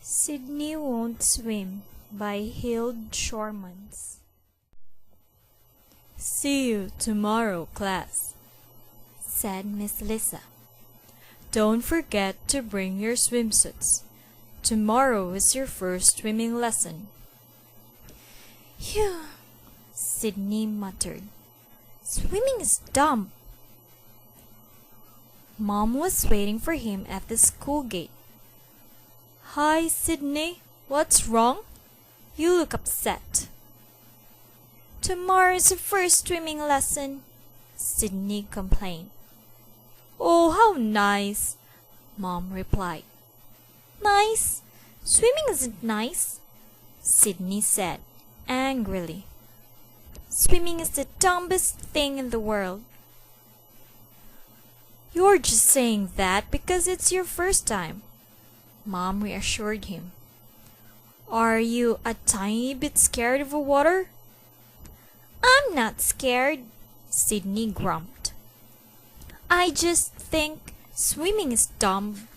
Sydney Won't Swim by Hilde Shormans. "See you tomorrow, class," said Miss Lisa. "Don't forget to bring your swimsuits. Tomorrow is your first swimming lesson." "Phew," Sydney muttered. "Swimming is dumb." Mom was waiting for him at the school gate. "Hi, Sydney. What's wrong? You look upset." "Tomorrow's the first swimming lesson," Sydney complained. "Oh, how nice," Mom replied. "Nice? Swimming isn't nice," Sydney said angrily. "Swimming is the dumbest thing in the world." "You're just saying that because it's your first time," Mom reassured him. "Are you a tiny bit scared of the water?" "I'm not scared," Sydney grumped. "I just think swimming is dumb."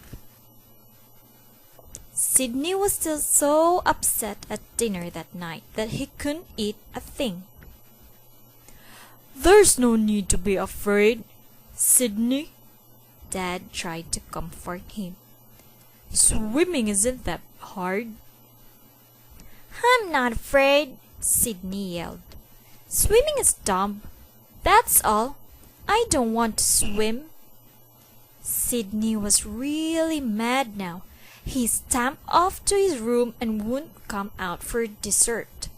Sydney was still so upset at dinner that night that he couldn't eat a thing. "There's no need to be afraid, Sydney," Dad tried to comfort him. "Swimming isn't that hard." "I'm not afraid," Sydney yelled. "Swimming is dumb. That's all. I don't want to swim." Sydney was really mad now. He stamped off to his room and wouldn't come out for dessert.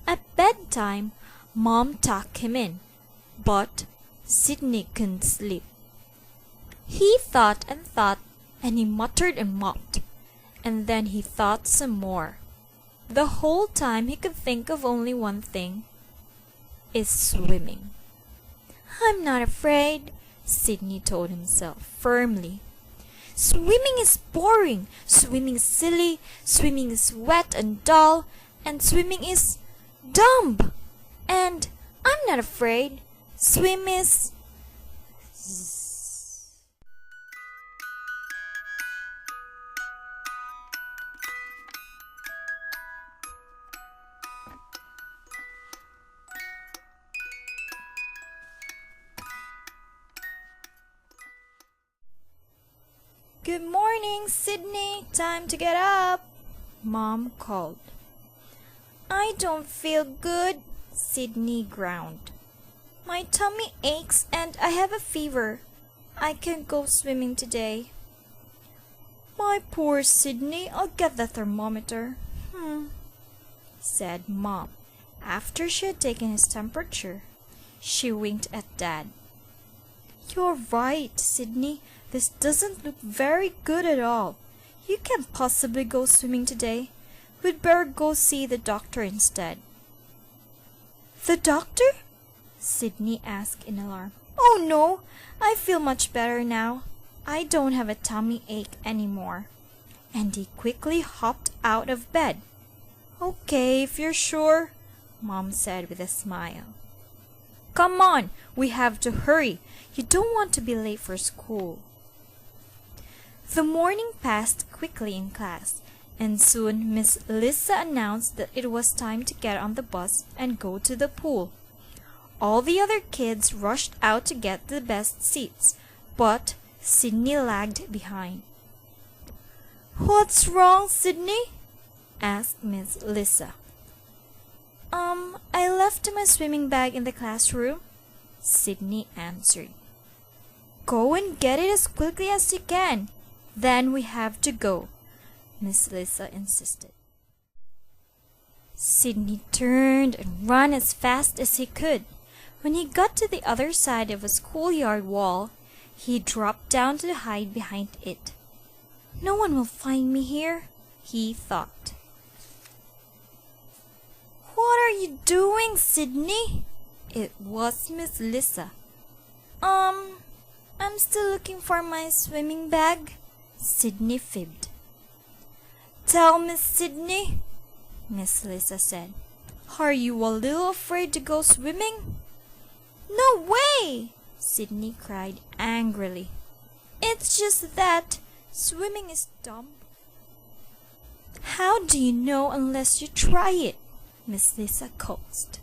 At bedtime, Mom tucked him in, but Sydney couldn't sleep. He thought, and he muttered and mopped, and then he thought some more. The whole time he could think of only one thing: is swimming. "I'm not afraid," Sydney told himself firmly. "Swimming is boring. Swimming is silly. Swimming is wet and dull. And swimming is dumb. And I'm not afraid. Swim is..." "Good morning, Sydney. Time to get up," Mom called. "I don't feel good," Sydney groaned. "My tummy aches and I have a fever. I can't go swimming today." "My poor Sydney, I'll get the thermometer," said Mom. After she had taken his temperature, she winked at Dad. "You're right, Sydney. This doesn't look very good at all. You can't possibly go swimming today. We'd better go see the doctor instead." "The doctor?" Sydney asked in alarm. "Oh no, I feel much better now. I don't have a tummy ache anymore." And he quickly hopped out of bed. "Okay, if you're sure," Mom said with a smile. "Come on, we have to hurry. You don't want to be late for school." The morning passed quickly in class, and soon Miss Lisa announced that it was time to get on the bus and go to the pool. All the other kids rushed out to get the best seats, but Sydney lagged behind. "What's wrong, Sydney?" asked Miss Lisa. I left my swimming bag in the classroom," Sydney answered. "Go and get it as quickly as you can. Then we have to go," Miss Lisa insisted. Sydney turned and ran as fast as he could. When he got to the other side of a schoolyard wall, he dropped down to hide behind it. "No one will find me here," he thought. "What are you doing, Sydney?" It was Miss Lisa. I'm I'm still looking for my swimming bag, Sydney fibbed. Tell Miss Sydney, Miss Lisa said, are you a little afraid to go swimming? No way, Sydney cried angrily. It's just that swimming is dumb. How do you know unless you try it? Miss Lisa coaxed.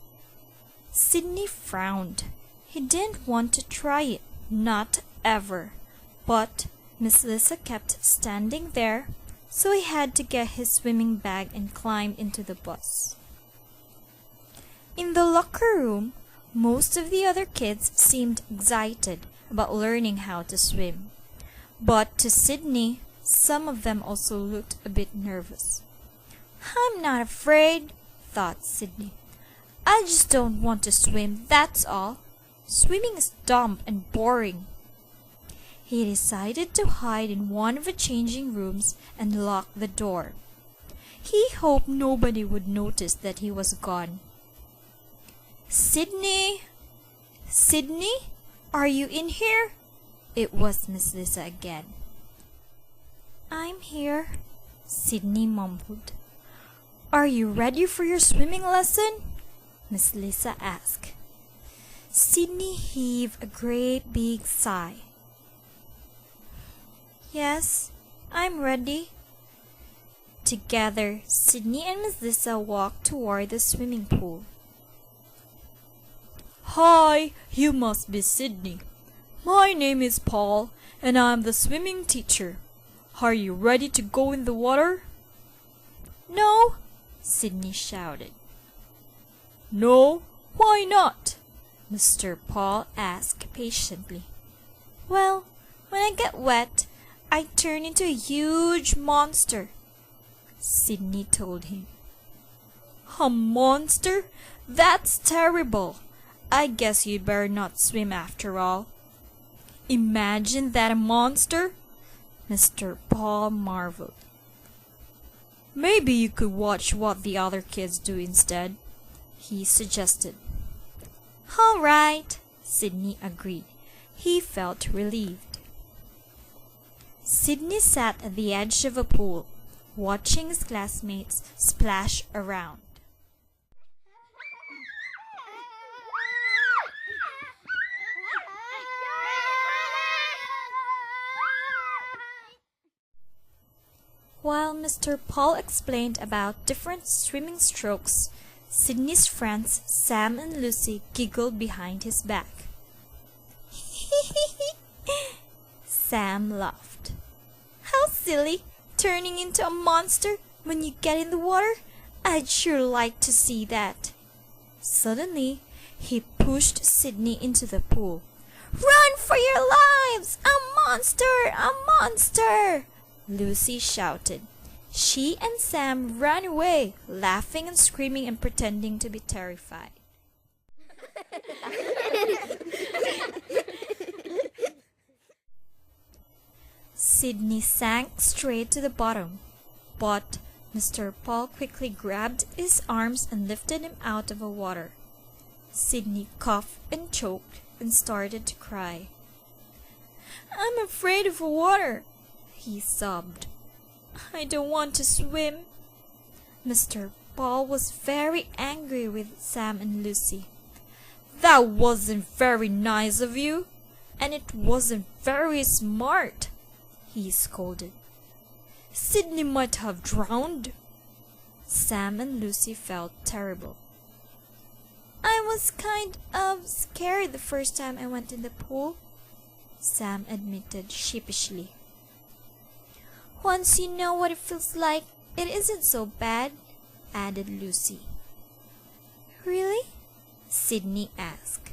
Sydney frowned. He didn't want to try it, not ever. But Miss Lisa kept standing there, so he had to get his swimming bag and climb into the bus. In the locker room, most of the other kids seemed excited about learning how to swim. But to Sydney, some of them also looked a bit nervous. I'm not afraid, thought Sydney. I just don't want to swim, that's all. Swimming is dumb and boring. He decided to hide in one of the changing rooms and lock the door. He hoped nobody would notice that he was gone. Sydney! Sydney? Are you in here? It was Miss Lisa again. I'm here, Sydney mumbled. Are you ready for your swimming lesson? Miss Lisa asked. Sydney heaved a great big sigh. Yes, I'm ready. Together, Sydney and Miss Lisa walked toward the swimming pool. Hi, you must be Sydney. My name is Paul, and I'm the swimming teacher. Are you ready to go in the water? No, Sydney shouted. No, why not? Mr. Paul asked patiently. Well, when I get wet, I turn into a huge monster, Sydney told him. A monster? That's terrible. I guess you'd better not swim after all. Imagine that a monster? Mr. Paul marveled. Maybe you could watch what the other kids do instead, he suggested. All right, Sydney agreed. He felt relieved. Sydney sat at the edge of a pool, watching his classmates splash around. While Mr. Paul explained about different swimming strokes, Sydney's friends Sam and Lucy giggled behind his back. Sam laughed. How silly, turning into a monster when you get in the water. I'd sure like to see that. Suddenly, he pushed Sydney into the pool. Run for your lives! A monster! A monster! Lucy shouted. She and Sam ran away, laughing and screaming and pretending to be terrified. Sydney sank straight to the bottom, but Mr. Paul quickly grabbed his arms and lifted him out of the water. Sydney coughed and choked and started to cry. I'm afraid of the water, he sobbed. I don't want to swim. Mr. Paul was very angry with Sam and Lucy. That wasn't very nice of you, and it wasn't very smart, he scolded. Sydney might have drowned. Sam and Lucy felt terrible. I was kind of scared the first time I went in the pool, Sam admitted sheepishly. Once you know what it feels like, it isn't so bad, added Lucy. Really? Sydney asked,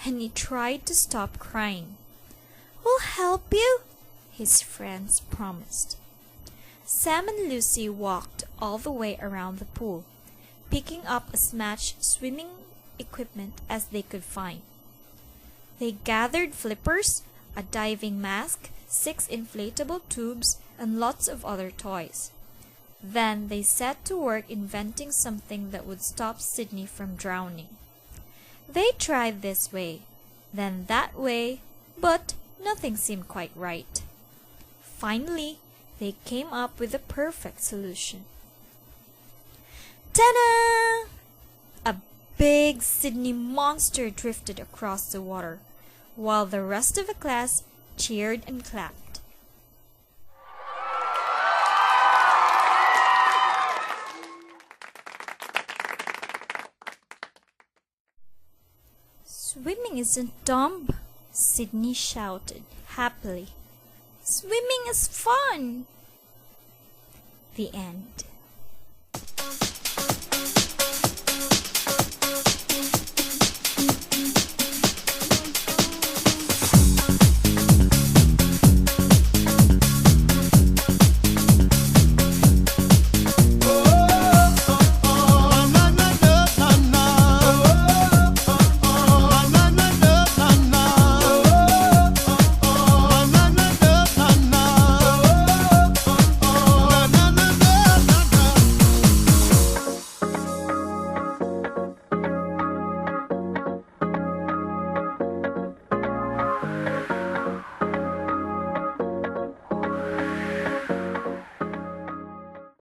and he tried to stop crying. We'll help you, his friends promised. Sam and Lucy walked all the way around the pool, picking up as much swimming equipment as they could find. They gathered flippers, a diving mask, 6 inflatable tubes, and lots of other toys. Then they set to work inventing something that would stop Sydney from drowning. They tried this way, then that way, but Nothing seemed quite right. Finally, they came up with the perfect solution. Ta-da! A big Sydney monster drifted across the water, while the rest of the class cheered and clapped. Swimming isn't dumb, Sydney shouted happily. Swimming is fun! The end.